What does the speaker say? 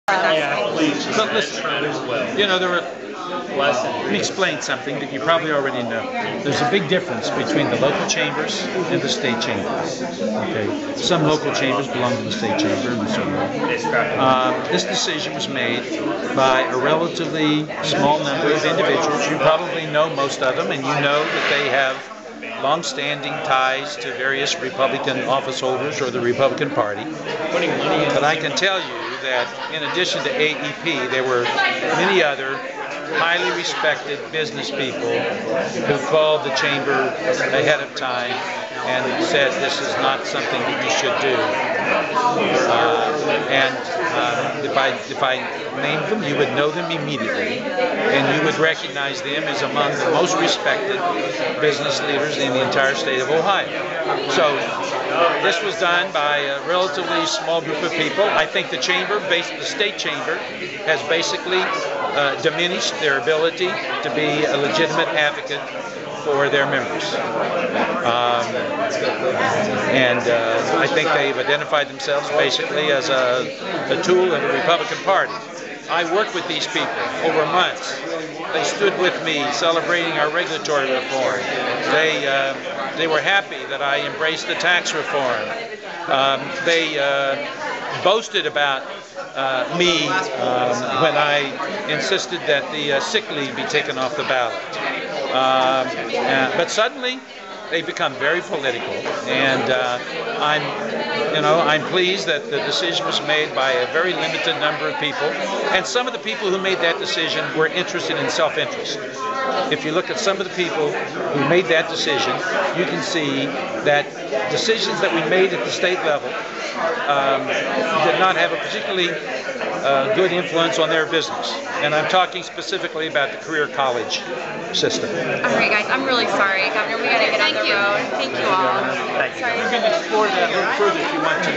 Yeah, please. But listen, you know, let me explain something that you probably already know. There's a big difference between the local chambers and the state chambers. Okay, some local chambers belong to the state chamber and so on. This decision was made by a relatively small number of individuals. You probably know most of them, and you know that they have long-standing ties to various Republican office holders or the Republican Party. But I can tell you that in addition to AEP, there were many other highly respected business people who called the chamber ahead of time and said this is not something that you should do. If I named them, you would know them immediately, and you would recognize them as among the most respected business leaders in the entire state of Ohio. So this was done by a relatively small group of people. I think the state chamber has basically diminished their ability to be a legitimate advocate for their members. I think they've identified themselves basically as a tool of the Republican Party. I worked with these people over months. They stood with me celebrating our regulatory reform. They were happy that I embraced the tax reform. They boasted about me when I insisted that the sick leave be taken off the ballot. But suddenly they become very political, and I'm pleased that the decision was made by a very limited number of people, and some of the people who made that decision were interested in self-interest. If you look at some of the people who made that decision, you can see that decisions that we made at the state level did not have a particularly good influence on their business. And I'm talking specifically about the career college system. All right, guys, I'm really sorry. Governor, we gotta get on the road. Thank you all. You can explore that a little further if you want to.